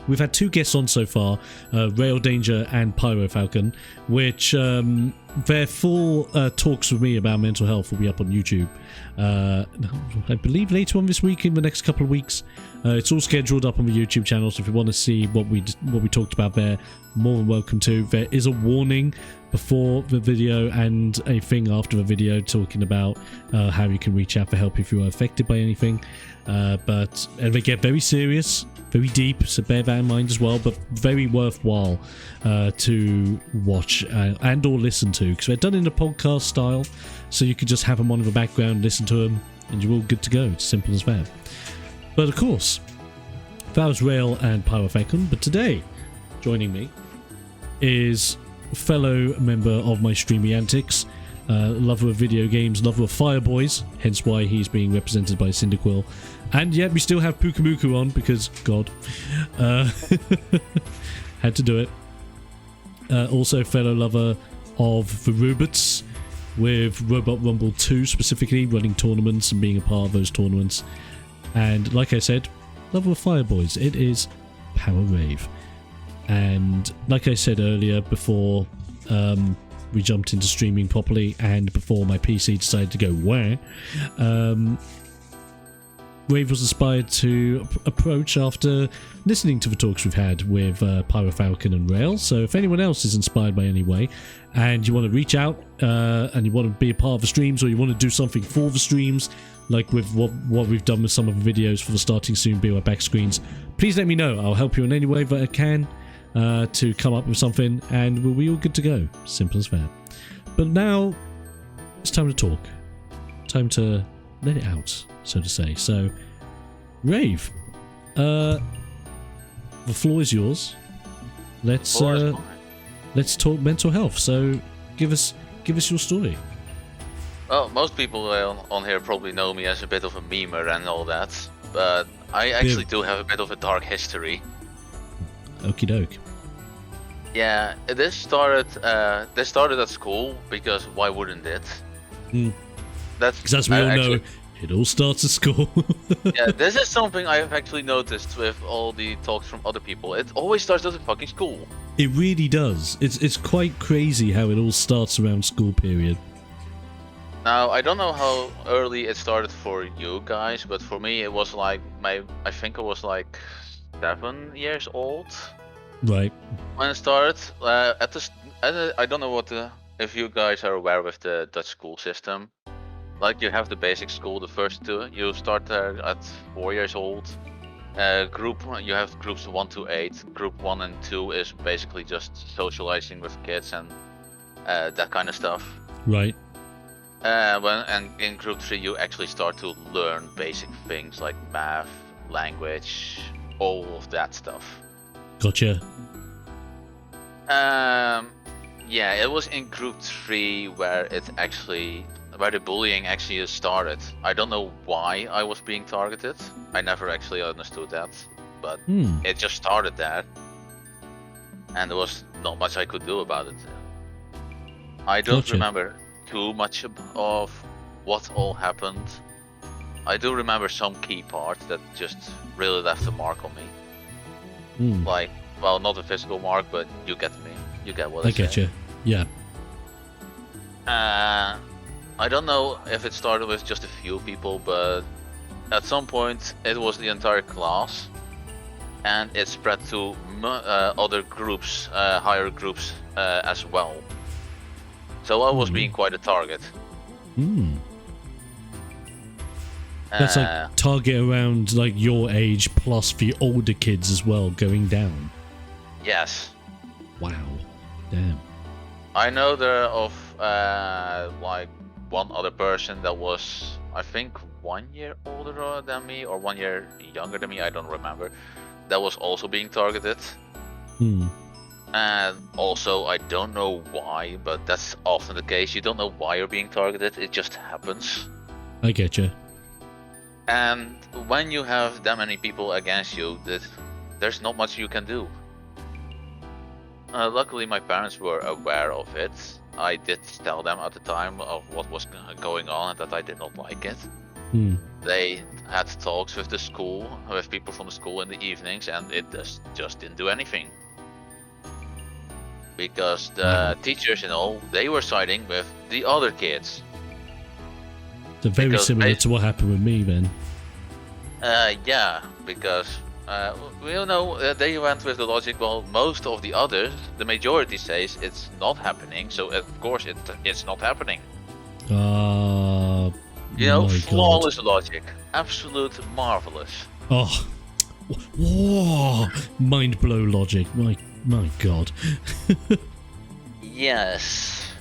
we've had 2 guests on so far, Rail Danger and Pyro Falcon, which their full talks with me about mental health will be up on YouTube. I believe later on this week, in the next couple of weeks. It's all scheduled up on the YouTube channel, so if you want to see what we talked about there, more than welcome to. There is a warning before the video and a thing after the video talking about how you can reach out for help if you are affected by anything. And they get very serious, very deep, so bear that in mind as well, but very worthwhile to watch and or listen to, because they're done in a podcast style, so you can just have them on in the background, listen to them, and you're all good to go. It's simple as that. But of course, that was Rail and Pyro Falcon, but today, joining me is a fellow member of my streamy antics, lover of video games, lover of Fireboys, hence why he's being represented by Cyndaquil. And yet we still have Pukamuku on because, God, had to do it. Also fellow lover of the Rubots, with Robot Rumble 2 specifically, running tournaments and being a part of those tournaments. And like I said, lover of Fireboys, it is PowerRave. And like I said earlier, before we jumped into streaming properly and before my PC decided to go where, Rave was inspired to approach after listening to the talks we've had with Pyro Falcon and Rail. So if anyone else is inspired by any way and you want to reach out and you want to be a part of the streams, or you want to do something for the streams, like with what we've done with some of the videos for the Starting Soon BY back screens, please let me know. I'll help you in any way that I can to come up with something, and we'll be all good to go. Simple as that. But now it's time to talk. Time to let it out, so to say. So, Rave, the floor is yours. Let's talk mental health. So, give us your story. Well, most people on here probably know me as a bit of a memer and all that, but I actually do have a bit of a dark history. Okie doke. Yeah, this started at school, because why wouldn't it? Because as we all know, it all starts at school. Yeah, this is something I've actually noticed with all the talks from other people. It always starts at fucking school. It really does. It's quite crazy how it all starts around school period. Now, I don't know how early it started for you guys, but for me it was like I think I was like 7 years old. Right. When it started, I don't know if you guys are aware with the Dutch school system. Like, you have the basic school, the first 2, you start there at 4 years old. You have groups 1 to 8. Group 1 and 2 is basically just socializing with kids and that kind of stuff. Right. And in group 3 you actually start to learn basic things like math, language, all of that stuff. Gotcha. Yeah, it was in group 3 where the bullying actually started. I don't know why I was being targeted. I never actually understood that, but it just started there, and there was not much I could do about it. I don't remember too much of what all happened. I do remember some key parts that just really left a mark on me. Like, well, not a physical mark, but you get me. You get what I say. get you. Yeah. I don't know if it started with just a few people, but at some point it was the entire class, and it spread to other groups, higher groups as well. So I was being quite a target. That's like target around like your age plus the older kids as well, going down. Yes. Wow. Damn. I know there of like one other person that was, I think, 1 year older than me or 1 year younger than me, I don't remember, that was also being targeted. And also, I don't know why, but that's often the case. You don't know why you're being targeted, it just happens. I get you. And when you have that many people against you, there's not much you can do. Luckily, my parents were aware of it. I did tell them at the time of what was going on and that I did not like it. they had talks with the school, with people from the school in the evenings, and it just didn't do anything. Because the teachers and all, they were siding with the other kids. So very similar to what happened with me then. Yeah, because we all know they went with the logic, well, most of the others, the majority says it's not happening, so of course it's not happening. You know, flawless logic. Absolute marvelous. Oh. Whoa. Mind blow logic. My God. Yes.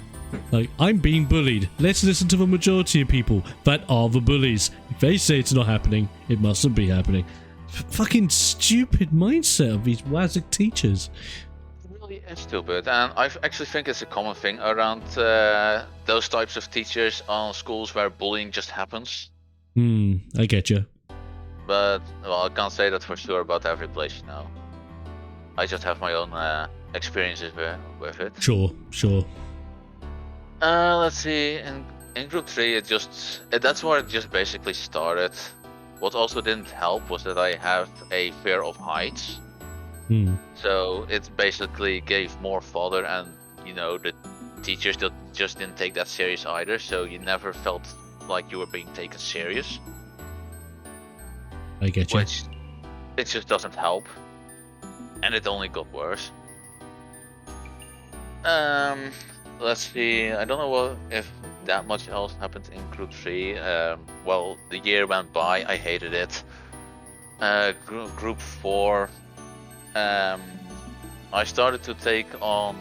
Like, I'm being bullied. Let's listen to the majority of people that are the bullies. If they say it's not happening, it mustn't be happening. Fucking stupid mindset of these WASIC teachers. It really is stupid, and I actually think it's a common thing around those types of teachers on schools where bullying just happens. I get you. But, well, I can't say that for sure about every place, you know. I just have my own experiences with it. Sure. Let's see. In group 3, that's where it just basically started. What also didn't help was that I have a fear of heights. So it basically gave more fodder, and you know, the teachers just didn't take that serious either. So you never felt like you were being taken serious. I get you. Which it just doesn't help, and it only got worse. Let's see. I don't know if that much else happened in group 3. Well, the year went by. I hated it. Group 4. I started to take on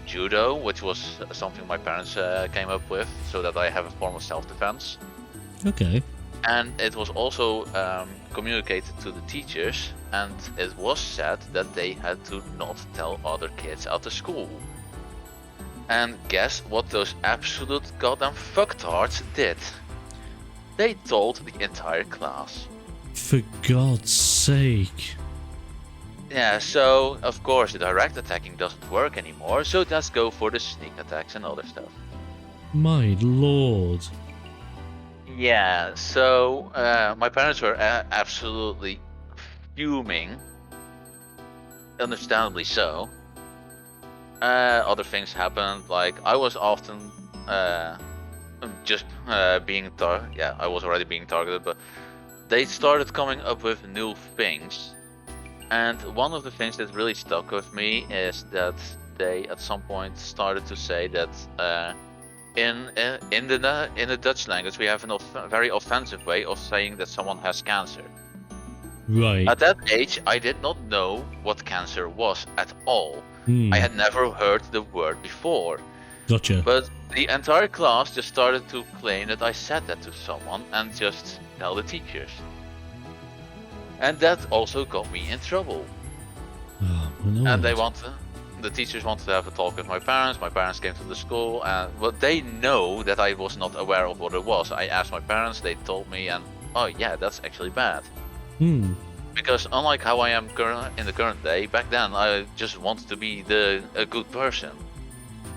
judo, which was something my parents came up with, so that I have a form of self-defense. Okay. And it was also communicated to the teachers, and it was said that they had to not tell other kids at the school. And guess what those absolute goddamn fucktards did? They told the entire class. For God's sake. Yeah, so of course the direct attacking doesn't work anymore, so let's go for the sneak attacks and other stuff. My lord. Yeah, so my parents were absolutely fuming. Understandably so. Other things happened, like I was often just being targeted. Yeah, I was already being targeted, but they started coming up with new things. And one of the things that really stuck with me is that they at some point started to say that in the Dutch language we have a very offensive way of saying that someone has cancer. Right. At that age, I did not know what cancer was at all. I had never heard the word before. Gotcha. But the entire class just started to claim that I said that to someone and just tell the teachers. And that also got me in trouble. Oh, my And lord. the teachers wanted to have a talk with my parents. My parents came to the school, and well, they know that I was not aware of what it was. I asked my parents, they told me, and oh yeah, that's actually bad. Because unlike how I am in the current day, back then I just wanted to be a good person,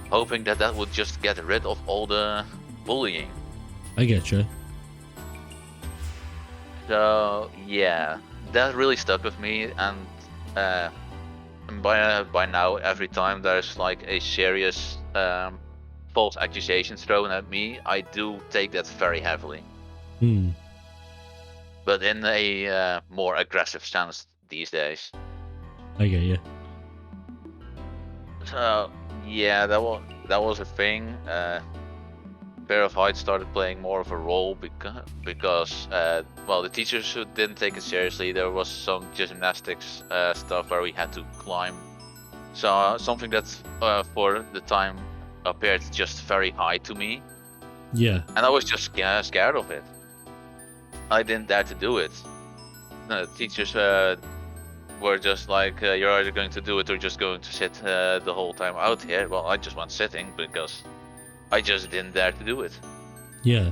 hoping that would just get rid of all the bullying. I get you. So yeah, that really stuck with me, and by now every time there's like a serious false accusation thrown at me, I do take that very heavily. But in a more aggressive stance these days. I get you. So yeah, that was a thing. Fear of heights started playing more of a role because well, the teachers didn't take it seriously. There was some gymnastics stuff where we had to climb. So something that for the time appeared just very high to me. Yeah. And I was just scared of it. I didn't dare to do it. The teachers were just like, you're either going to do it or just going to sit the whole time out here. Well, I just went sitting because I just didn't dare to do it. Yeah.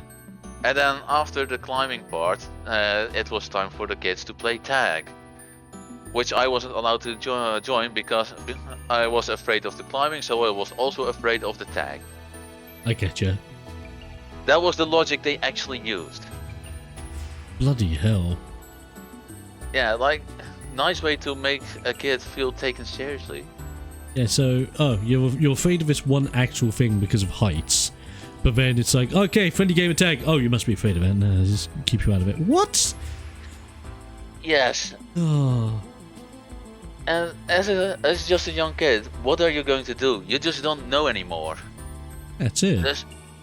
And then after the climbing part, it was time for the kids to play tag, which I wasn't allowed to join because I was afraid of the climbing, so I was also afraid of the tag. I get you. That was the logic they actually used. Bloody hell. Yeah, like, nice way to make a kid feel taken seriously. Yeah, so, you're afraid of this one actual thing because of heights. But then it's like, okay, friendly gamer tag. Oh, you must be afraid of it. No, just keep you out of it. What? Yes. Oh. And as just a young kid, what are you going to do? You just don't know anymore. That's it.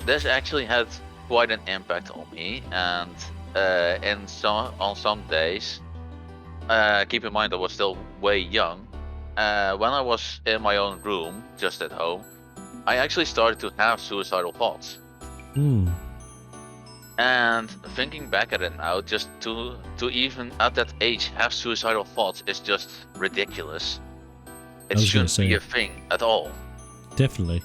This actually had quite an impact on me, and on some days, keep in mind I was still way young. When I was in my own room, just at home, I actually started to have suicidal thoughts. And thinking back at it now, just to even at that age have suicidal thoughts is just ridiculous. It shouldn't be a thing at all. Definitely.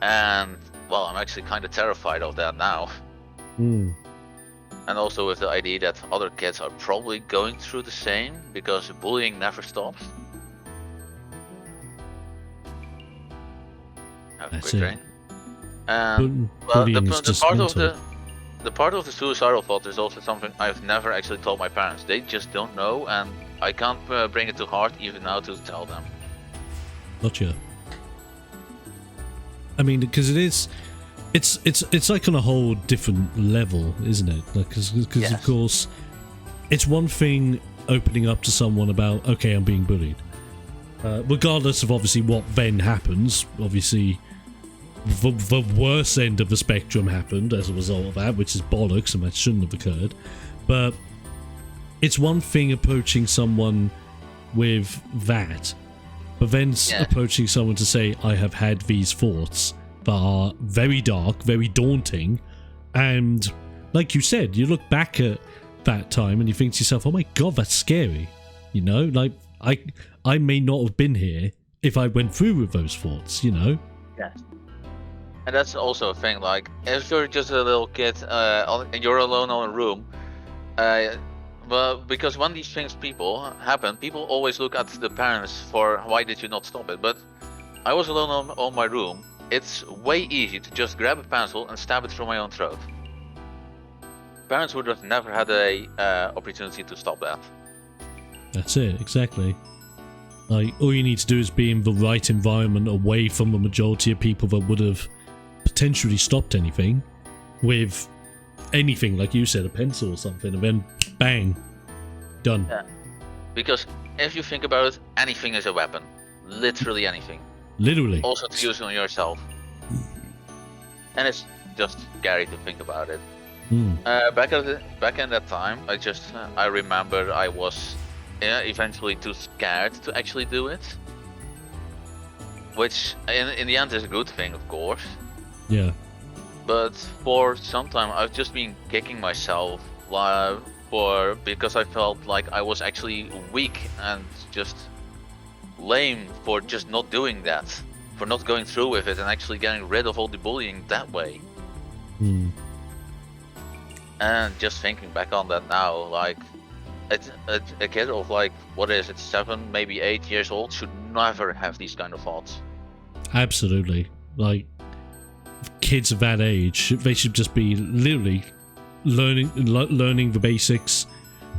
And well, I'm actually kind of terrified of that now. And also with the idea that other kids are probably going through the same, because bullying never stops. Have a quick drink. And well, the part of the suicidal thought is also something I've never actually told my parents. They just don't know, and I can't bring it to heart even now to tell them. Gotcha. I mean, because it's like on a whole different level, isn't it? Like, because yes. Of course, it's one thing opening up to someone about, okay, I'm being bullied, regardless of obviously what then happens. Obviously, the worst end of the spectrum happened as a result of that, which is bollocks, and that shouldn't have occurred. But it's one thing approaching someone with that, but then approaching someone to say, I have had these thoughts that are very dark, very daunting, and like you said, you look back at that time and you think to yourself, oh my god, that's scary. You know, like I may not have been here if I went through with those thoughts, you know? Yes. And that's also a thing, like, if you're just a little kid and you're alone in a room, well, because when these things happen, people always look at the parents for why did you not stop it. But I was alone on my room. It's way easy to just grab a pencil and stab it through my own throat. Parents would have never had a opportunity to stop that. That's it, exactly. Like, all you need to do is be in the right environment away from the majority of people that would have potentially stopped anything with anything, like you said, a pencil or something, and then bang, done. Yeah. Because if you think about it, anything is a weapon. Literally anything. Literally. Also to use on yourself. And it's just scary to think about it. Back in that time, I remember I was eventually too scared to actually do it. Which in the end is a good thing, of course. Yeah. But for some time I've just been kicking myself because I felt like I was actually weak and just lame for just not doing that, for not going through with it and actually getting rid of all the bullying that way. And just thinking back on that now, like a kid of like, what is it, 7, maybe 8 years old should never have these kind of thoughts. Absolutely. Like, kids of that age, they should just be literally learning the basics,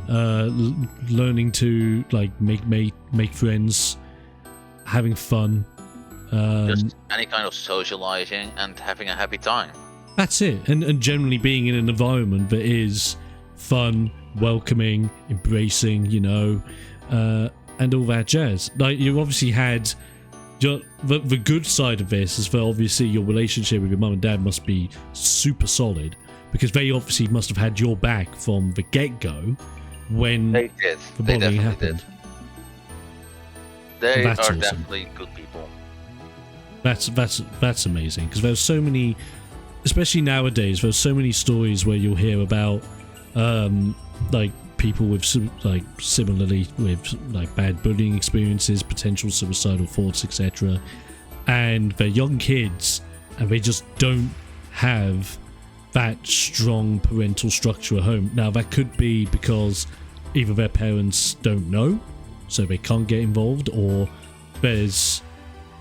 learning to like make friends, having fun, just any kind of socializing and having a happy time. That's it, and generally being in an environment that is fun, welcoming, embracing, you know, and all that jazz. Like, you obviously had the good side of this is that obviously your relationship with your mum and dad must be super solid, because they obviously must have had your back from the get-go when they did. The bullying happened. They are awesome. Definitely good people. That's amazing, because there's so many, especially nowadays, there's so many stories where you'll hear about like people with like similarly with like bad bullying experiences, potential suicidal thoughts, etc., and they're young kids and they just don't have that strong parental structure at home. Now that could be because either their parents don't know, so they can't get involved, or I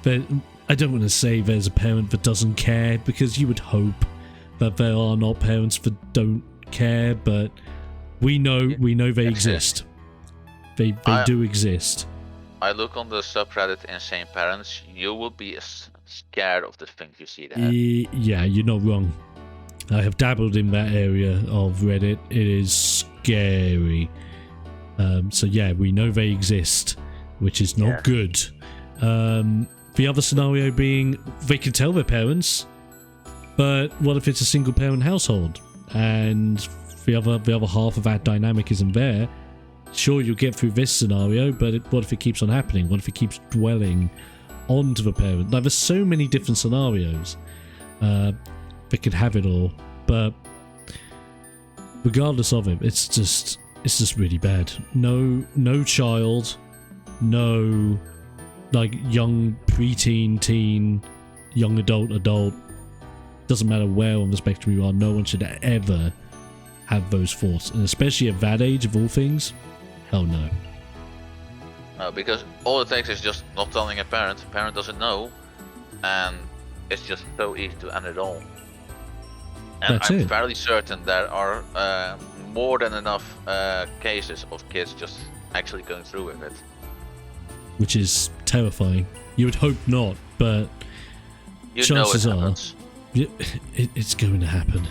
don't want to say there's a parent that doesn't care, because you would hope that there are not parents that don't care, but we know they exist. They do exist. I look on the subreddit Insane Parents. You will be scared of the things you see there. Yeah, you're not wrong. I have dabbled in that area of Reddit. It is scary. So yeah, we know they exist, which is not good. The other scenario being they can tell their parents, but what if it's a single parent household and the other half of that dynamic isn't there? Sure, you'll get through this scenario, but what if it keeps on happening? What if it keeps dwelling onto the parent? Like, there's so many different scenarios that could have it all, but regardless of it, it's just really bad. No child, no like young preteen, teen, young adult. Doesn't matter where on the spectrum you are. No one should ever have those thoughts, and especially at that age of all things. Hell no. No, because all it takes is just not telling a parent. The parent doesn't know, and it's just so easy to end it all. And I'm fairly certain there are more than enough cases of kids just actually going through with it. Which is terrifying. You would hope not, but chances are it's going to happen.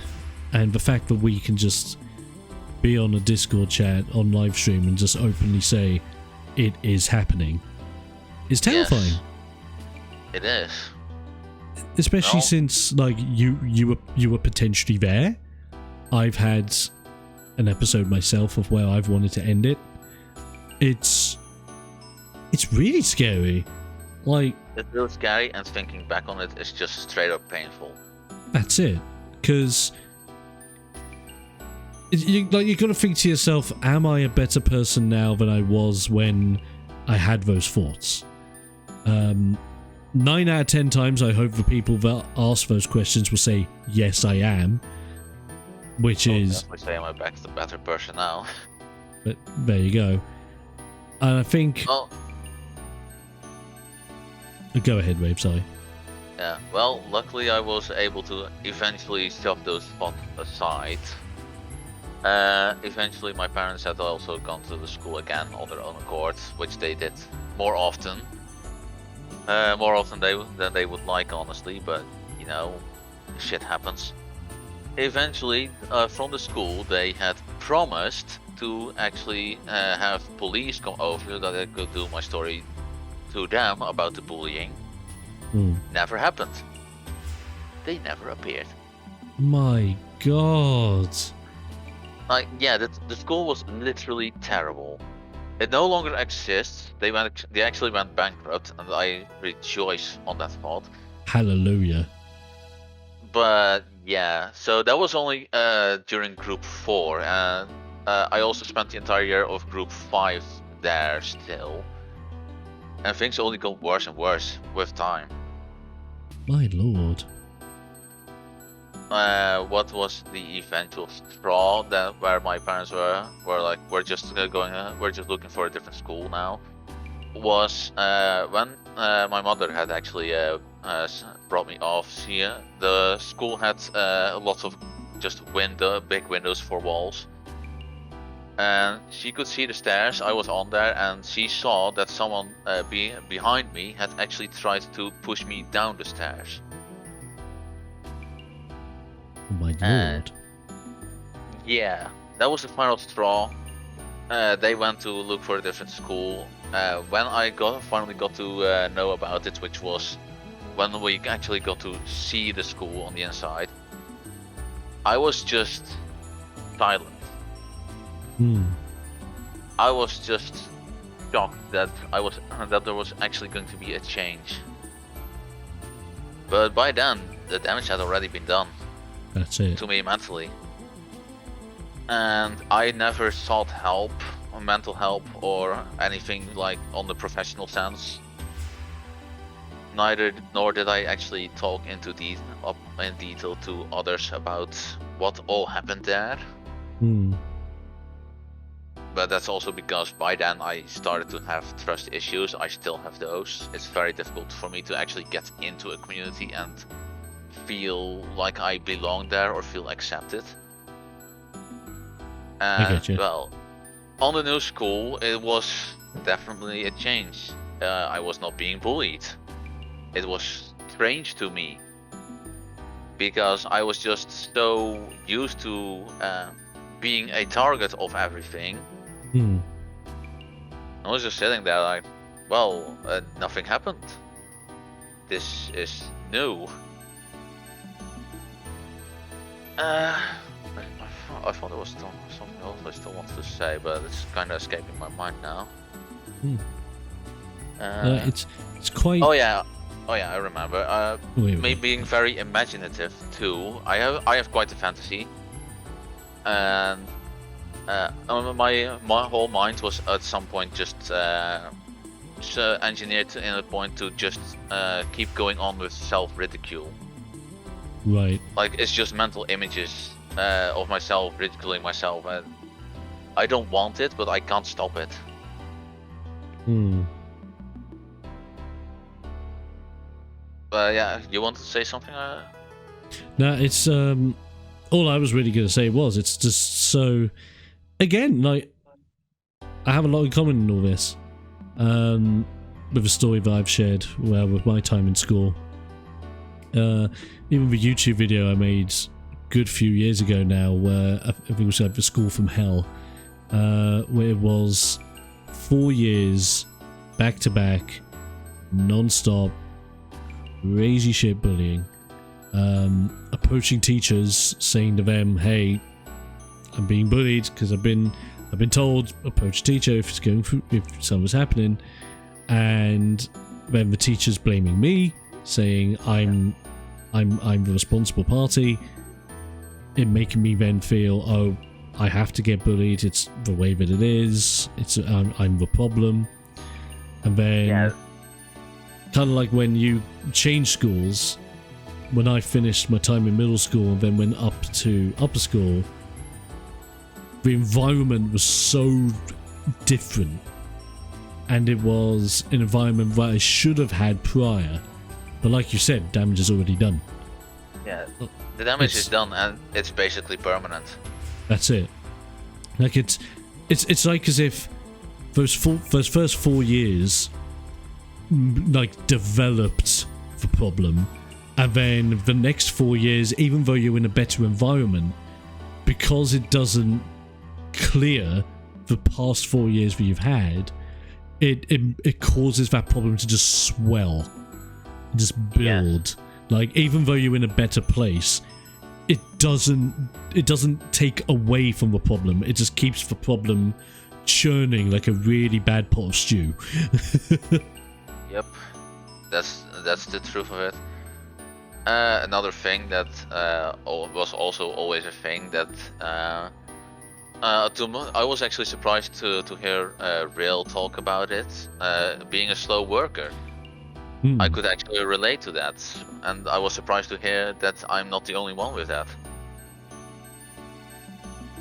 And the fact that we can just be on a Discord chat, on live stream, and just openly say it is happening is terrifying. Yes, it is. Especially since, like, you were potentially there. I've had an episode myself of where I've wanted to end it. It's really scary. Like, it's real scary, and thinking back on it is just straight up painful. That's it. Because you got to think to yourself, am I a better person now than I was when I had those thoughts? 9 out of 10 times, I hope the people that ask those questions will say, yes, I am. Which is... I say I'm a better person now. But there you go. And I think... Well, go ahead, Rabe, sorry. Yeah, well, luckily I was able to eventually shove those thoughts aside. Eventually my parents had also gone to the school again on their own accord, which they did more often. More often than they would like, honestly, but, you know, shit happens. Eventually, from the school, they had promised to actually have police come over so that I could do my story to them about the bullying. Never happened. They never appeared. My God. Like, yeah, the school was literally terrible. It no longer exists. They actually went bankrupt, and I rejoice on that thought. Hallelujah. But yeah, so that was only during Group 4, and I also spent the entire year of Group 5 there still. And things only got worse and worse with time. My lord. What was the eventual straw that where my parents were like, we're just looking for a different school now, was when my mother had actually brought me off. The school had lots of just big windows for walls, and she could see the stairs. I was on there, and she saw that someone behind me had actually tried to push me down the stairs. Oh my lord. Yeah, that was the final straw. They went to look for a different school. When I finally got to know about it, which was when we actually got to see the school on the inside, I was just silent. I was just shocked that there was actually going to be a change. But by then, the damage had already been done. That's it. To me mentally. And I never sought help, or mental help, or anything like on the professional sense. Nor did I actually talk in detail to others about what all happened there. But that's also because by then I started to have trust issues. I still have those. It's very difficult for me to actually get into a community and feel like I belong there or feel accepted. get you. Well, on the new school, it was definitely a change. I was not being bullied. It was strange to me because I was just so used to being a target of everything. Hmm. I was just sitting there like, well, nothing happened. This is new. I thought there was something else I still wanted to say, but it's kind of escaping my mind now. It's quite. Oh yeah, I remember. Wait, Me being very imaginative too. I have quite a fantasy, and my whole mind was at some point just engineered in a point to just keep going on with self-ridicule. Right. Like it's just mental images of myself ridiculing myself, and I don't want it, but I can't stop it. But yeah, you want to say something? No, it's all I was really going to say was it's just so. Again, like I have a lot in common in all this, with a story that I've shared with my time in school. Even the YouTube video I made a good few years ago now, where I think it was the School from Hell, where it was 4 years back to back, non-stop, crazy shit bullying, approaching teachers, saying to them, "Hey, I'm being bullied because I've been told approach a teacher if something's happening," and then the teachers blaming me, saying I'm the responsible party, it making me then feel, oh, I have to get bullied. It's the way that it is. I'm the problem, and then kind of like when you change schools. When I finished my time in middle school and then went up to upper school, the environment was so different, and it was an environment that I should have had prior, but like you said, damage is already done. Yeah, the damage is done, and it's basically permanent. That's it. Like it's like as if those first 4 years like developed the problem, and then the next 4 years, even though you're in a better environment, because it doesn't clear the past 4 years that you've had, it causes that problem to just swell, just build. Like even though you're in a better place, it doesn't take away from the problem. It just keeps the problem churning like a really bad pot of stew. Yep, that's the truth of it. Another thing that was also always a thing that I was actually surprised to hear Rail talk about it, being a slow worker. I could actually relate to that, and I was surprised to hear that I'm not the only one with that.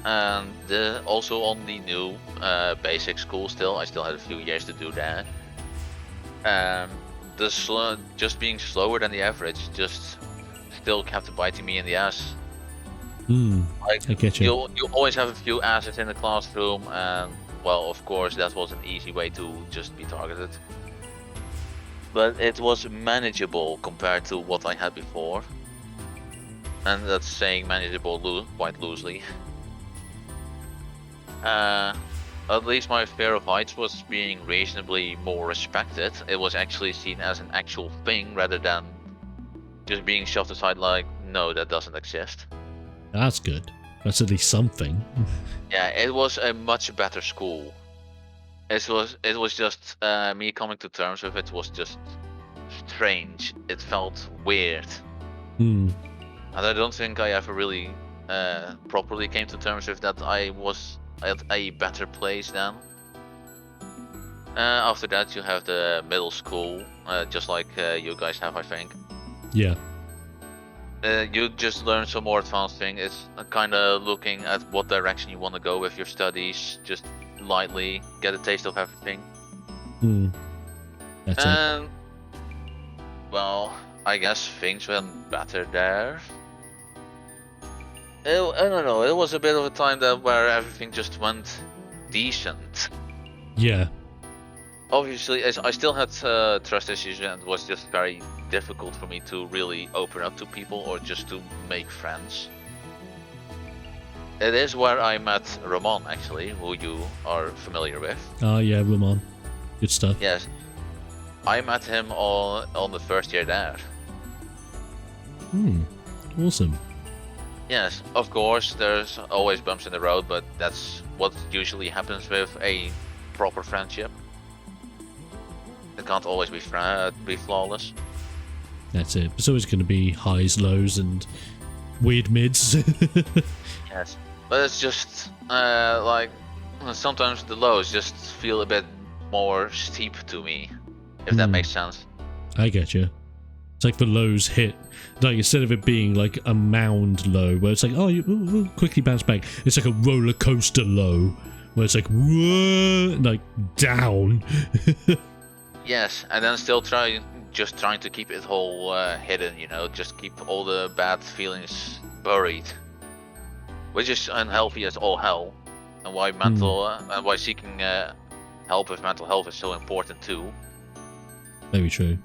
And also on the new basic school, I still had a few years to do that. Just being slower than the average just still kept biting me in the ass. Like, I get you. You always have a few asses in the classroom, and well, of course, that was an easy way to just be targeted. But it was manageable compared to what I had before, and that's saying manageable quite loosely. At least my fear of heights was being reasonably more respected. It was actually seen as an actual thing rather than just being shoved aside like, no, that doesn't exist. That's good. That's at least something. Yeah, it was a much better school. It was just me coming to terms with it was just strange. It felt weird. And I don't think I ever really properly came to terms with that I was at a better place then. After that you have the middle school, just like you guys have, I think. Yeah. You just learn some more advanced thing. It's kind of looking at what direction you want to go with your studies, just lightly get a taste of everything. That's it. Well, I guess things went better there. I don't know. It was a bit of a time that where everything just went decent. Yeah. Obviously, as I still had trust issues, and it was just very difficult for me to really open up to people or just to make friends. It is where I met Ramon, actually, who you are familiar with. Yeah, Ramon. Good stuff. Yes, I met him on the first year there. Awesome. Yes, of course, there's always bumps in the road, but that's what usually happens with a proper friendship. It can't always be flawless. That's it. It's always going to be highs, lows, and weird mids. Yes, but it's just like sometimes the lows just feel a bit more steep to me, if that makes sense. I get you. It's like the lows hit, like instead of it being like a mound low, where it's like, oh, you quickly bounce back. It's like a roller coaster low, where it's like, whoa, like down. Yes, and then still trying to keep it all hidden, you know, just keep all the bad feelings buried, which is unhealthy as all hell, and why and why seeking help with mental health is so important too. Very true.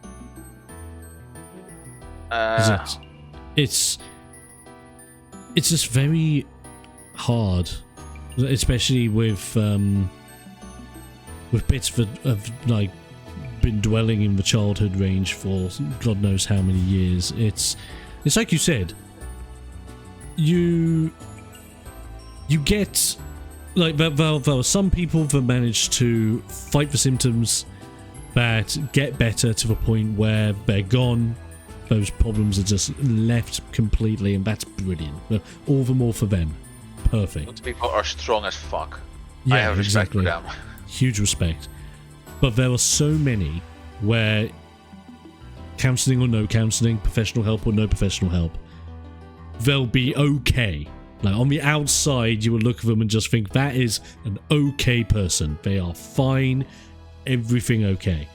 It's just very hard, especially with bits of like been dwelling in the childhood range for God knows how many years. It's like you said, you get like there are some people that manage to fight the symptoms, that get better to the point where they're gone. Those problems are just left completely, and that's brilliant. All the more for them. Perfect. Those people are strong as fuck. Yeah, I have respect for them. Huge respect. But there are so many where counselling or no counselling, professional help or no professional help, they'll be okay. Like on the outside, you will look at them and just think that is an okay person. They are fine, everything okay.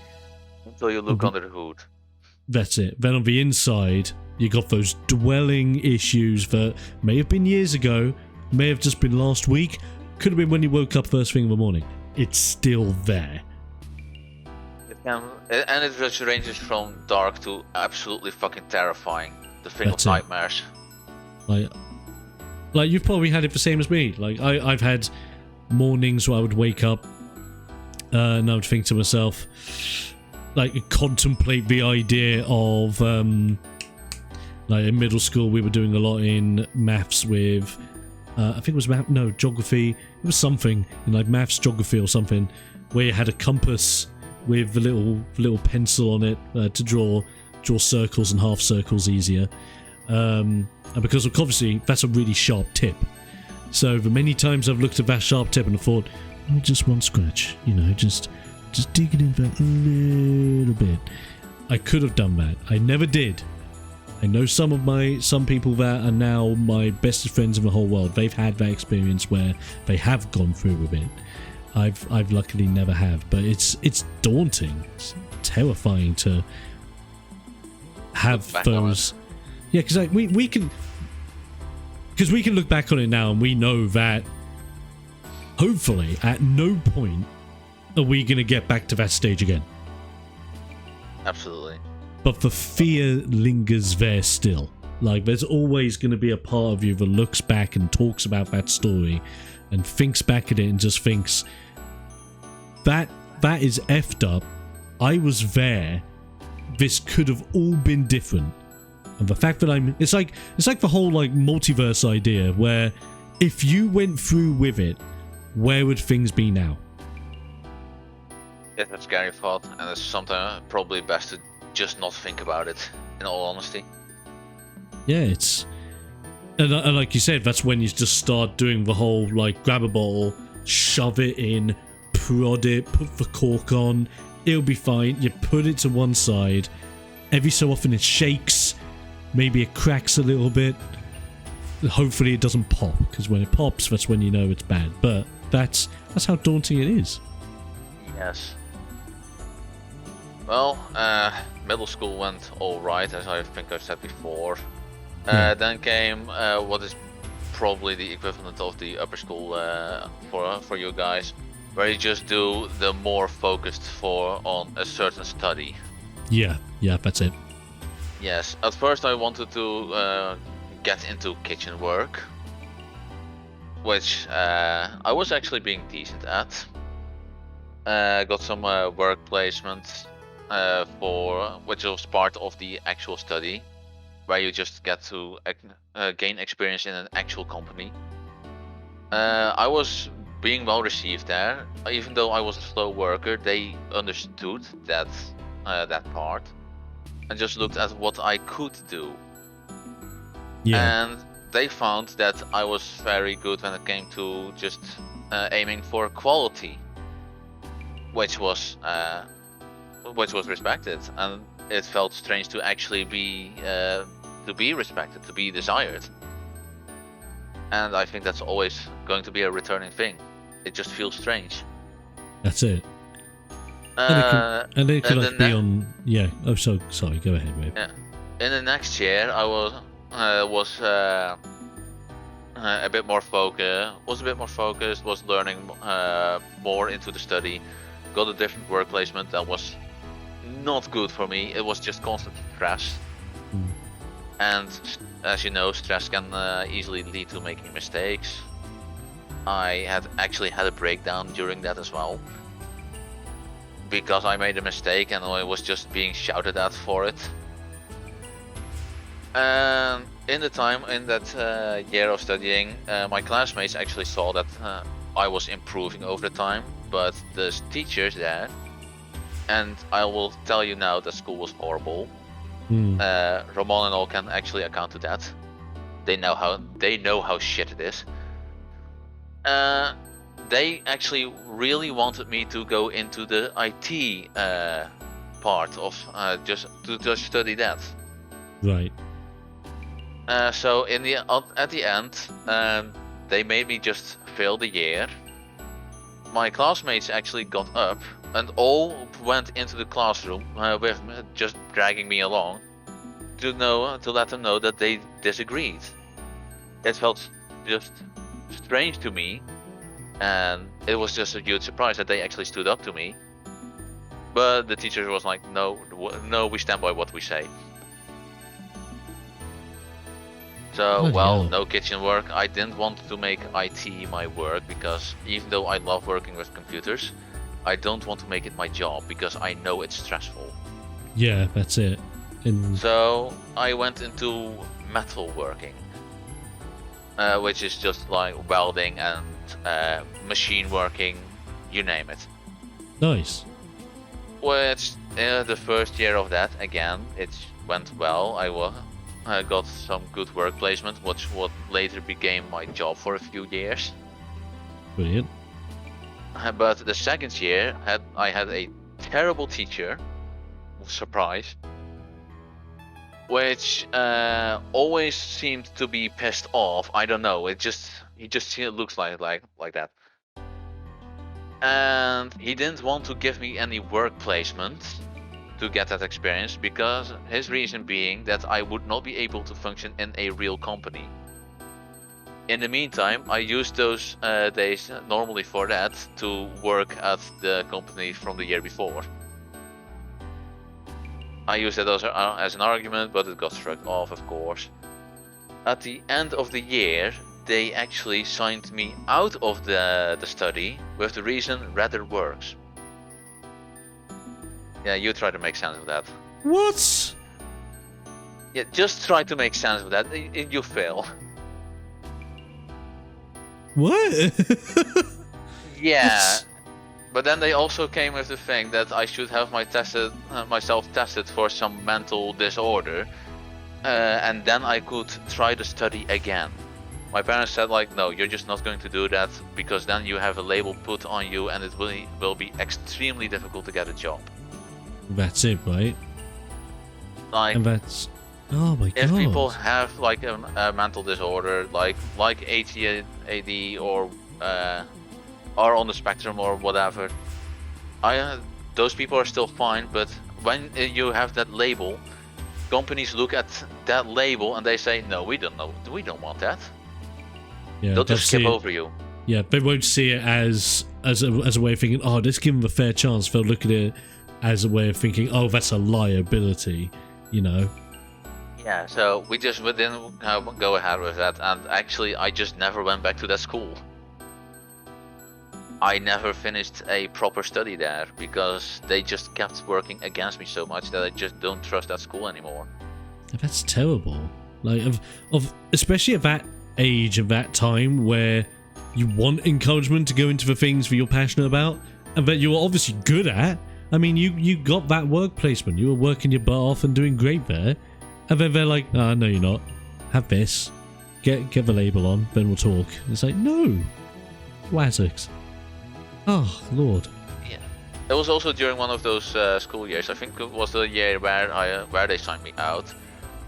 Until you look under the hood. That's it. Then on the inside, you got those dwelling issues that may have been years ago, may have just been last week, could have been when you woke up first thing in the morning. It's still there. And it just ranges from dark to absolutely fucking terrifying. The thing of nightmares. Like you've probably had it the same as me. Like I've had mornings where I would wake up and I would think to myself, like contemplate the idea of like in middle school we were doing a lot in maths with I think it was geography. It was something in like maths, geography or something, where you had a compass with a little pencil on it to draw circles and half circles easier. And because obviously that's a really sharp tip. So the many times I've looked at that sharp tip and I thought, oh, just one scratch, you know, just dig it in that little bit. I could have done that. I never did. I know some people that are now my bestest friends in the whole world. They've had that experience where they have gone through with it. I've luckily never have, but it's daunting. It's terrifying to have those. Yeah, because like we can look back on it now and we know that hopefully at no point are we going to get back to that stage again. Absolutely. But the fear lingers there still. Like there's always going to be a part of you that looks back and talks about that story and thinks back at it and just thinks that is effed up. I was there. This could have all been different. And the fact that it's like the whole like multiverse idea where if you went through with it, where would things be now? It's a scary thought, and it's sometimes probably best to just not think about it, in all honesty. Yeah, and like you said, that's when you just start doing the whole like grab a bottle, shove it in, prod it, put the cork on, it'll be fine. You put it to one side, every so often it shakes, maybe it cracks a little bit. Hopefully it doesn't pop, because when it pops, that's when you know it's bad. But that's how daunting it is. Yes. Well, middle school went alright, as I think I've said before. Then came what is probably the equivalent of the upper school for you guys, where you just do the more focused on a certain study. Yeah, that's it. Yes, at first I wanted to get into kitchen work, which I was actually being decent at. Got some work placement which was part of the actual study, where you just get to gain experience in an actual company. I was being well received there, even though I was a slow worker. They understood that part, and just looked at what I could do. Yeah. And they found that I was very good when it came to just aiming for quality, which was respected, and it felt strange to actually be respected, to be desired. And I think that's always going to be a returning thing. It just feels strange. That's it. And it could like be on. Yeah. Oh, so sorry. Go ahead, Rave. Yeah. In the next year, I was a bit more focused. Was learning more into the study. Got a different work placement that was not good for me. It was just constant stress. And as you know, stress can easily lead to making mistakes. I had actually had a breakdown during that as well, because I made a mistake and I was just being shouted at for it. In that year of studying, my classmates actually saw that I was improving over the time, but the teachers there, and I will tell you now that school was horrible. Ramon and all can actually account to that. They know how shit it is. They actually really wanted me to go into the IT part of just study that. Right. So at the end, they made me just fail the year. My classmates actually got up and all went into the classroom with me, just dragging me along to let them know that they disagreed. It felt just strange to me, and it was just a huge surprise that they actually stood up to me. But the teacher was like, no, we stand by what we say. So, no kitchen work. I didn't want to make IT my work, because even though I love working with computers, I don't want to make it my job, because I know it's stressful. Yeah, that's it. So I went into metal working, which is just like welding and machine working, you name it. Nice. Which the first year of that, again, it went well. I got some good work placement, which would later became my job for a few years. Brilliant. But the second year, I had a terrible teacher. Surprise. Which always seemed to be pissed off. I don't know. He just looks like that. And he didn't want to give me any work placement to get that experience, because his reason being that I would not be able to function in a real company. In the meantime, I used those days normally for that to work at the company from the year before. I used it as an argument, but it got shrugged off, of course. At the end of the year, they actually signed me out of the study with the reason rather works. Yeah, you try to make sense of that. What? Yeah, just try to make sense of that. You fail. What? Yeah. But then they also came with the thing that I should have myself tested for some mental disorder, and then I could try to study again. My parents said like, no, you're just not going to do that, because then you have a label put on you and it will be extremely difficult to get a job. That's it, right? Like, and that's... Oh my god. If people have like a mental disorder, like ADHD or are on the spectrum or whatever, those people are still fine. But when you have that label, companies look at that label and they say, no, we don't want that. Yeah, They'll just skip see it, over you. yeah, they won't see it as a way of thinking, oh, let's give them a fair chance. They'll look at it as a way of thinking, oh, that's a liability, you know. Yeah, so we didn't go ahead with that, and actually I just never went back to that school. I never finished a proper study there because they just kept working against me so much that I just don't trust that school anymore. That's terrible. Like, of especially at that age, of that time where you want encouragement to go into the things that you're passionate about and that you're obviously good at. I mean, you got that work placement. You were working your butt off and doing great there. And then they're like, no, you're not. Have this. Get the label on, then we'll talk. It's like, no. Wazix. Oh, Lord. Yeah. It was also during one of those school years. I think it was the year where they signed me out.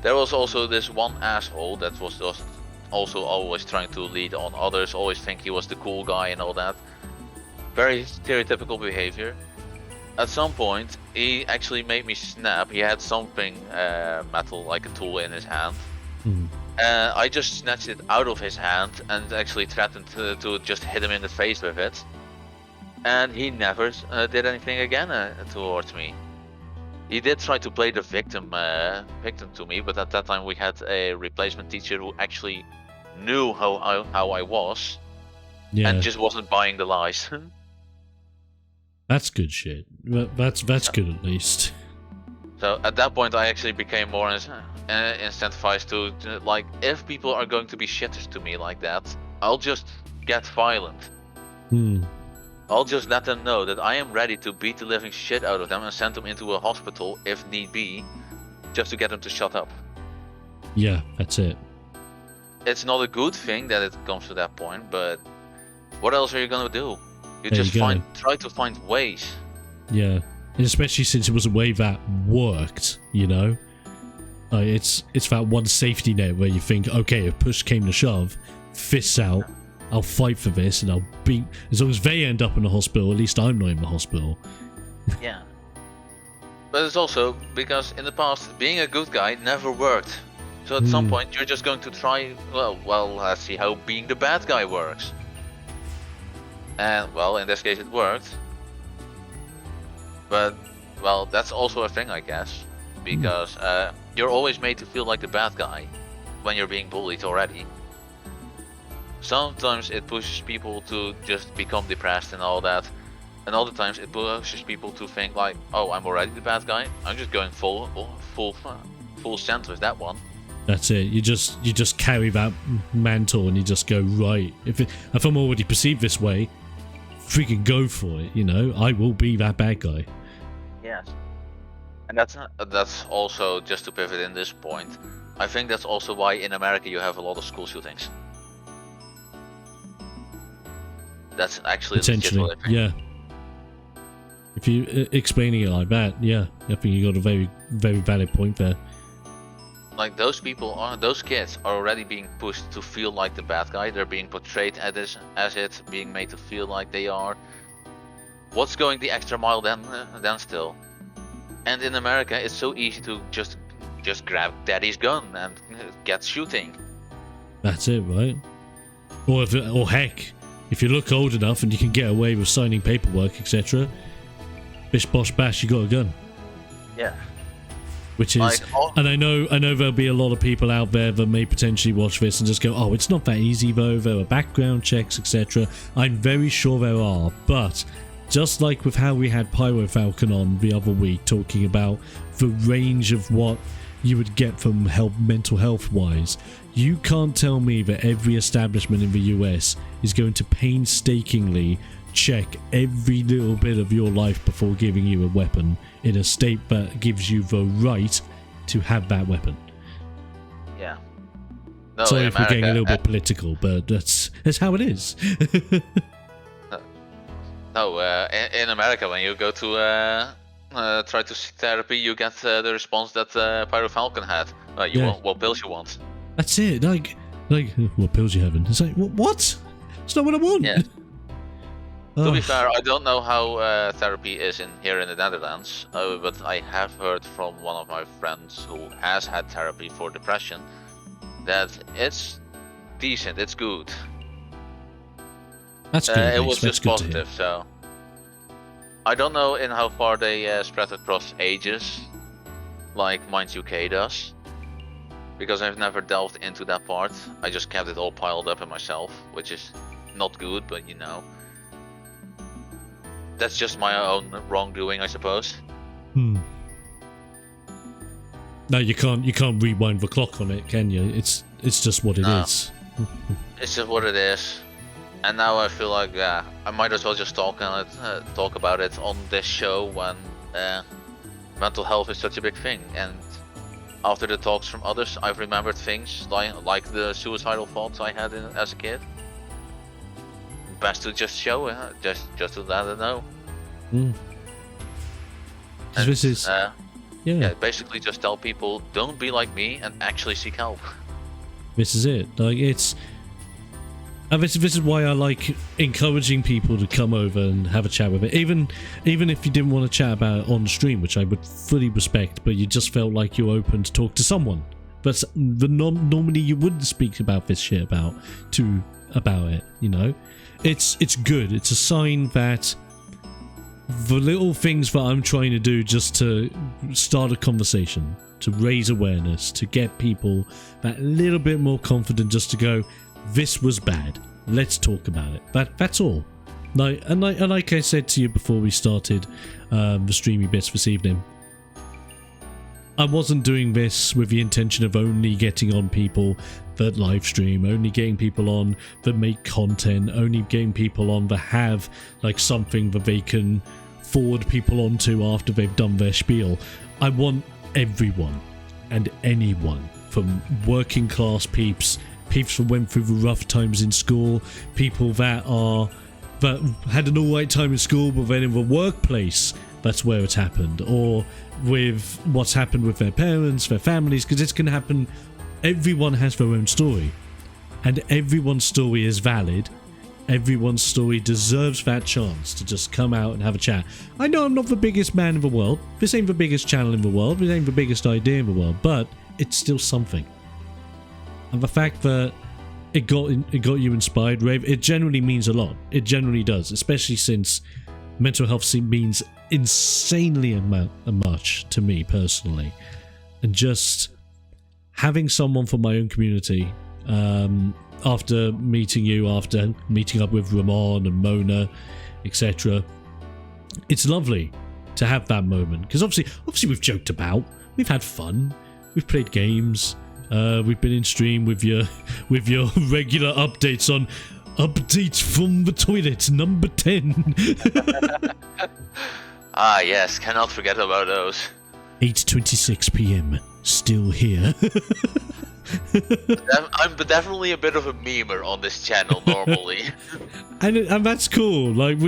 There was also this one asshole that was just also always trying to lead on others, always think he was the cool guy and all that. Very stereotypical behavior. At some point, he actually made me snap. He had something metal, like a tool, in his hand. I just snatched it out of his hand and actually threatened to just hit him in the face with it. And he never did anything again towards me. He did try to play the victim to me, but at that time we had a replacement teacher who actually knew how I was, and just wasn't buying the lies. That's good shit. That's good at least. So at that point I actually became more incentivized to like, if people are going to be shitters to me like that, I'll just get violent. I'll just let them know that I am ready to beat the living shit out of them and send them into a hospital if need be, just to get them to shut up. Yeah, that's it. It's not a good thing that it comes to that point, but what else are you gonna do? You There just you go. try to find ways. Yeah, and especially since it was a way that worked, you know. It's that one safety net where you think, okay, if push came to shove, fists out, I'll fight for this, and I'll beat. As long as they end up in the hospital, at least I'm not in the hospital. Yeah. But it's also because in the past, being a good guy never worked. So at some point, you're just going to try. Well, let's see how being the bad guy works. And well, in this case, it worked. But well, that's also a thing, I guess, because you're always made to feel like the bad guy when you're being bullied already. Sometimes it pushes people to just become depressed and all that, and other times it pushes people to think like, oh, I'm already the bad guy, I'm just going full send with that one. That's it. You just carry that mantle and you just go, right, if I'm already perceived this way, freaking go for it, you know. I will be that bad guy. Yes. And that's also, just to pivot in this point, I think that's also why in America you have a lot of school shootings. That's actually potentially, yeah. If you explaining it like that, yeah, I think you got a very, very valid point there. Like those kids are already being pushed to feel like the bad guy. They're being portrayed as it, being made to feel like they are. What's going the extra mile then still? And in America, it's so easy to just grab daddy's gun and get shooting. That's it, right? Or heck, if you look old enough and you can get away with signing paperwork, etc., bish bosh bash, you got a gun. Yeah. Which is, and I know there'll be a lot of people out there that may potentially watch this and just go, oh, it's not that easy though, there are background checks, etc. I'm very sure there are, but just like with how we had Pyro Falcon on the other week talking about the range of what you would get from mental health wise, you can't tell me that every establishment in the US is going to painstakingly check every little bit of your life before giving you a weapon in a state that gives you the right to have that weapon. Yeah. No, sorry in if we're getting a America, little bit political, but that's how it is. In America, when you go to try to seek therapy, you get the response that Pyro Falcon had. You want what pills you want. That's it. Like, what pills you having? It's like, what? It's not what I want. Yeah. To be fair, I don't know how therapy is here in the Netherlands, but I have heard from one of my friends who has had therapy for depression that it's decent, it's good. That's good. It was That's just good to hear. positive, so I don't know in how far they spread across ages, like Minds UK does, because I've never delved into that part. I just kept it all piled up in myself, which is not good, but you know, that's just my own wrongdoing, I suppose. No, you can't rewind the clock on it, can you? It's just what it is. It's just what it is. And now I feel like I might as well just talk about it on this show when mental health is such a big thing. And after the talks from others, I've remembered things like the suicidal thoughts I had as a kid. Best to just show it, just to let it know. And this is yeah, basically just tell people don't be like me and actually seek help. This is it. Like it's. And this is why I like encouraging people to come over and have a chat with it. Even if you didn't want to chat about it on stream, which I would fully respect, but you just felt like you're open to talk to someone. But normally you wouldn't speak about this shit about it, you know? It's good. It's a sign that the little things that I'm trying to do just to start a conversation, to raise awareness, to get people that little bit more confident just to go, this was bad. Let's talk about it. That's all. Like I said to you before we started the streamy bits this evening, I wasn't doing this with the intention of only getting on people that live stream, only getting people on that make content, only getting people on that have like something that they can forward people onto after they've done their spiel. I want everyone and anyone, from working class peeps who went through the rough times in school, people that had an alright time in school but then in the workplace that's where it's happened, or with what's happened with their parents, their families, because it's going to happen. Everyone has their own story, and everyone's story is valid. Everyone's story deserves that chance to just come out and have a chat. I know I'm not the biggest man in the world, this ain't the biggest channel in the world, this ain't the biggest idea in the world, but it's still something. And the fact that it got you inspired, Rave, it generally means a lot. It generally does, especially since mental health means insanely much to me personally. And just having someone from my own community, after meeting you, after meeting up with Ramon and Mona, etc., it's lovely to have that moment. Because obviously we've joked about, we've had fun, we've played games. We've been in stream with your regular updates on updates from the toilet number 10. Ah yes, cannot forget about those. 8:26 p.m. Still here. I'm definitely a bit of a memer on this channel normally. and that's cool. Like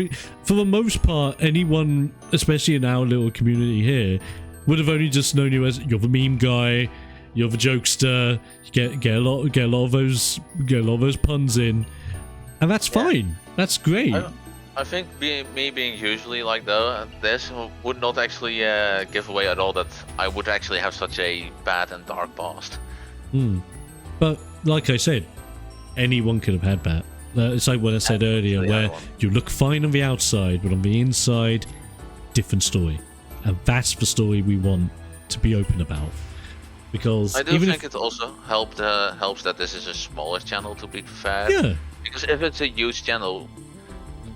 for the most part, anyone, especially in our little community here, would have only just known you as you're the meme guy. You're the jokester. You get a lot of those puns in, and that's fine. That's great. I think me being usually like this would not actually give away at all that I would actually have such a bad and dark past. But like I said, anyone could have had that. It's like what I said earlier, where you look fine on the outside, but on the inside, different story, and that's the story we want to be open about. Because I do think it also helps that this is a smaller channel, to be fair. Yeah. Because if it's a huge channel,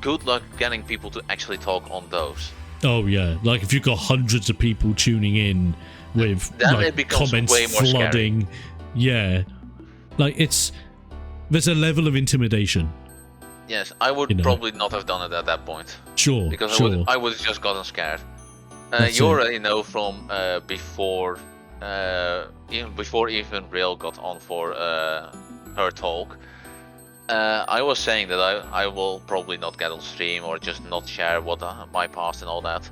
good luck getting people to actually talk on those. Oh yeah, like if you've got hundreds of people tuning in with then like, it becomes comments way more flooding. scary. Yeah. Like there's a level of intimidation. Yes, I would probably not have done it at that point. Sure. Because I would have just gotten scared. You already know from before. Even before Real got on for her talk, I was saying that I will probably not get on stream or just not share what my past and all that,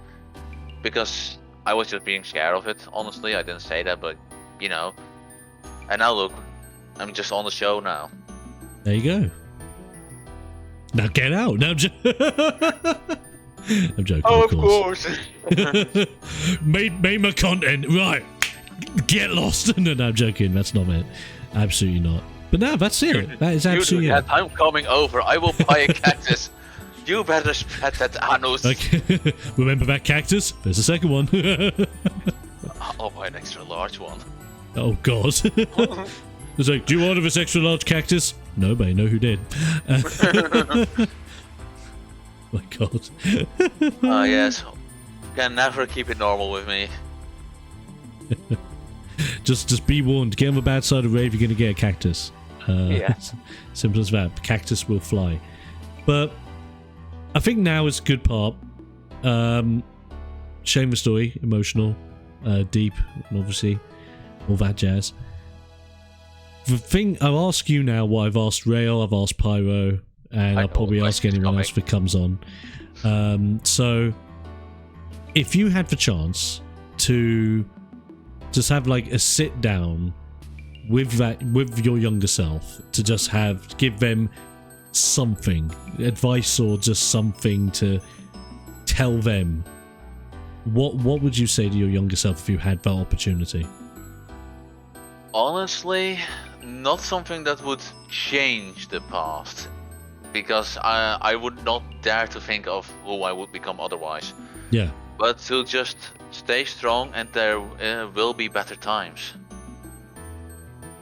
because I was just being scared of it. Honestly, I didn't say that, but you know. And now look, I'm just on the show now. There you go. Now get out. Now I'm joking. Oh, of course. made my content right. Get lost. No, I'm joking. That's not it. Absolutely not. But no, that's it. That is absolutely it. I'm coming over. I will buy a cactus. You better spread that anus. Okay. Remember that cactus? There's a second one. I'll buy an extra large one. Oh god. It's like, do you order this extra large cactus? No, but I know who did. My god. Ah, yes. Can never keep it normal with me. Just be warned. Get on the bad side of Rave, you're going to get a cactus. Yeah. Simple as that. Cactus will fly. But I think now is a good part. Sharing the story, emotional, deep, and obviously all that jazz. The thing I'll ask you now, what I've asked Rail, I've asked Pyro, and I'll probably ask anyone else if it comes on. So, if you had the chance to just have like a sit down with your younger self, to just give them something, advice or just something to tell them, what would you say to your younger self if you had that opportunity? Honestly, not something that would change the past, because I would not dare to think of who I would become otherwise. Yeah. But to just stay strong, and there will be better times.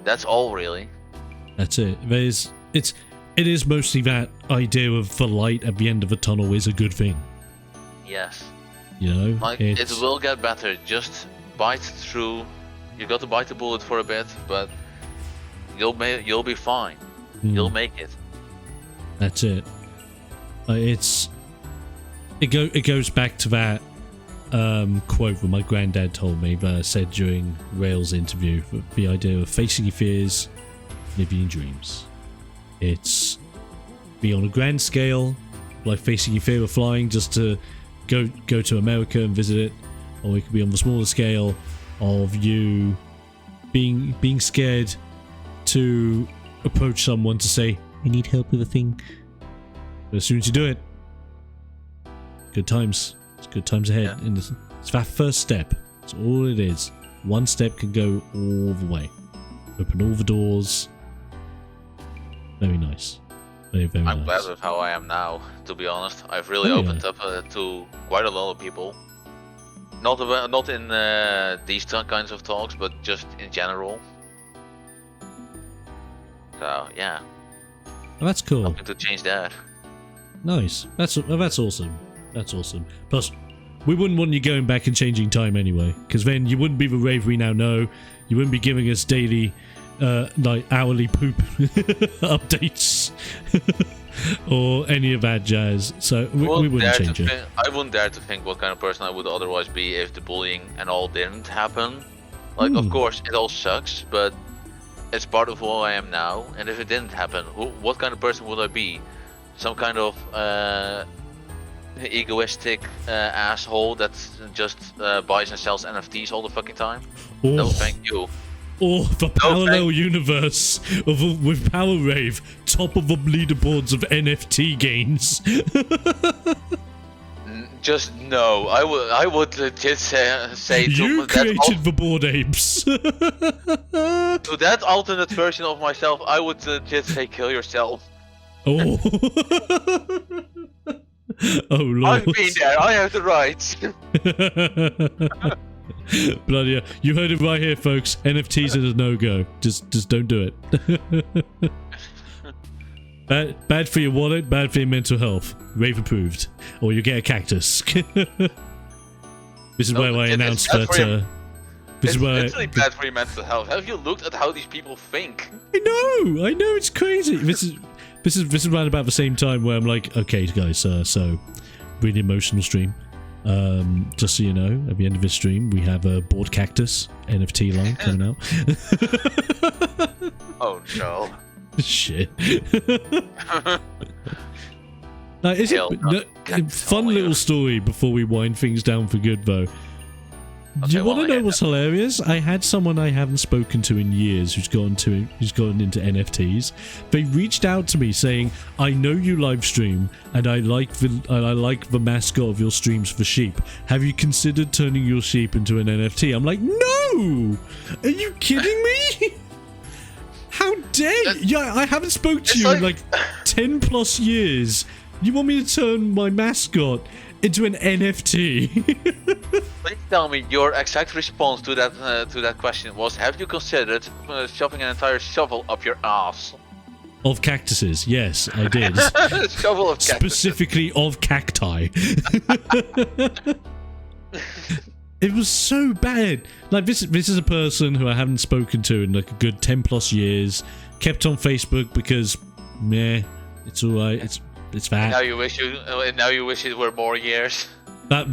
That's all, really. That's it. It is mostly that idea of the light at the end of the tunnel is a good thing. Yes. You know, like it will get better. Just bite through. You got to bite the bullet for a bit, but you'll be fine. You'll make it. That's it. It goes back to that quote that my granddad told me that I said during Rail's interview. The idea of facing your fears, living your dreams. It's be on a grand scale, like facing your fear of flying, just to go to America and visit it, or it could be on the smaller scale of you being scared to approach someone to say, I need help with a thing. But as soon as you do it, good times. It's good times ahead. Yeah. It's that first step. That's all it is. One step can go all the way. Open all the doors. Very nice. Very, very nice. I'm glad with how I am now, to be honest. I've really opened up to quite a lot of people. Not in these kinds of talks, but just in general. So yeah. Oh, that's cool. Hoping to change that. Nice. That's awesome. That's awesome. Plus, we wouldn't want you going back and changing time anyway, because then you wouldn't be the Rave we now know. You wouldn't be giving us daily, like hourly poop updates or any of that jazz. So we wouldn't change it. I wouldn't dare to think what kind of person I would otherwise be if the bullying and all didn't happen. Like, of course, it all sucks, but it's part of who I am now. And if it didn't happen, what kind of person would I be? Some kind of egoistic asshole that just buys and sells NFTs all the fucking time? Oh. No, thank you. Or the parallel universe with PowerRave, top of the leaderboards of NFT gains. Just no. I would legit say you created the Bored Apes. To that alternate version of myself, I would legit say kill yourself. Oh. Oh Lord. I've been there. I have the rights. Bloody hell. You heard it right here, folks. NFTs are a no-go. Just don't do it. Bad for your wallet, bad for your mental health. Rave approved. Or you get a cactus. This is where I announced that... It's literally bad for your mental health. Have you looked at how these people think? I know, it's crazy. This is right about the same time where I'm like, okay, guys, so really emotional stream. Just so you know, at the end of this stream, we have a Bored Cactus NFT line coming out. Oh no! Shit. Now, is it fun little story before we wind things down for good though? Do you want to know what's hilarious? I had someone I haven't spoken to in years who's gotten into NFTs. They reached out to me saying, "I know you live stream, and I like the mascot of your streams for sheep. Have you considered turning your sheep into an NFT?" I'm like, "No! Are you kidding me? How dare you? Yeah, I haven't spoke to you in like 10 plus years. You want me to turn my mascot into an NFT? Please tell me your exact response to that question was: have you considered shoving an entire shovel up your ass? Of cactuses, yes, I did. Shovel of cactuses. Specifically of cacti. It was so bad. Like this is a person who I haven't spoken to in like a good 10 plus years. Kept on Facebook because, meh, it's alright. It's fat. Now you wish it were more years. That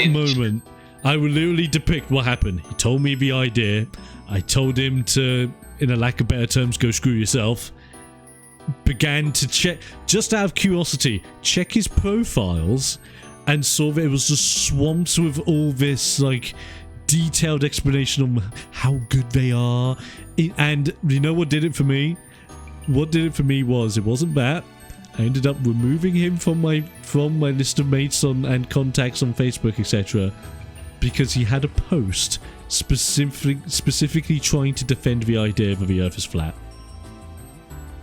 moment, I will literally depict what happened. He told me the idea. I told him to, in a lack of better terms, go screw yourself. Began to check, just out of curiosity, check his profiles, and saw that it was just swamped with all this like detailed explanation on how good they are. And you know what did it for me? What did it for me was, it wasn't that. I ended up removing him from my list of mates and contacts on Facebook, etc., because he had a post specifically trying to defend the idea that the Earth is flat.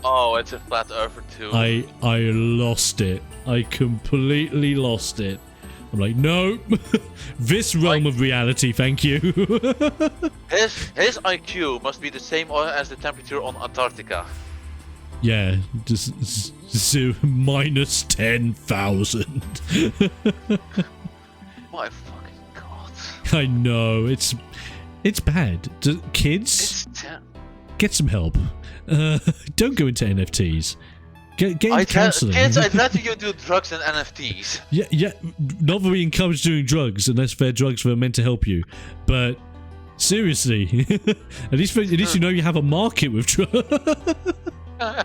Oh, it's a flat earther too. I lost it. I completely lost it. I'm like, no, this realm of reality, thank you. His IQ must be the same as the temperature on Antarctica. Yeah, just minus 10,000. My fucking god. I know, it's bad. Kids, get some help. Don't go into NFTs. Get into counseling. Kids, I'd rather you do drugs than NFTs. Yeah. Not that we encourage doing drugs unless they're drugs that are meant to help you. But seriously, at least you know you have a market with drugs. I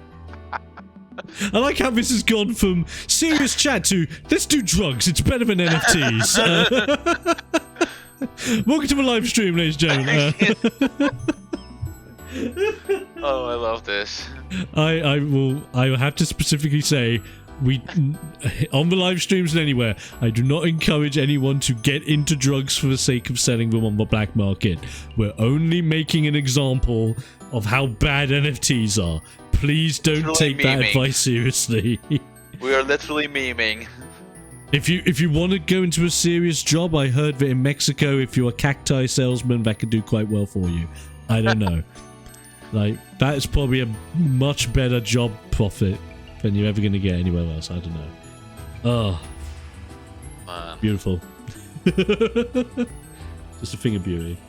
like how this has gone from serious chat to let's do drugs. It's better than NFTs. Welcome to the live stream, ladies and gentlemen. Oh, I love this. I will have to specifically say, we on the live streams and anywhere, I do not encourage anyone to get into drugs for the sake of selling them on the black market. We're only making an example of how bad NFTs are. Please don't take that advice seriously. We are literally memeing. If you want to go into a serious job, I heard that in Mexico, if you're a cacti salesman, that could do quite well for you. I don't know. Like, that is probably a much better job profit than you're ever going to get anywhere else. I don't know. Oh. Man. Beautiful. Just a thing of beauty.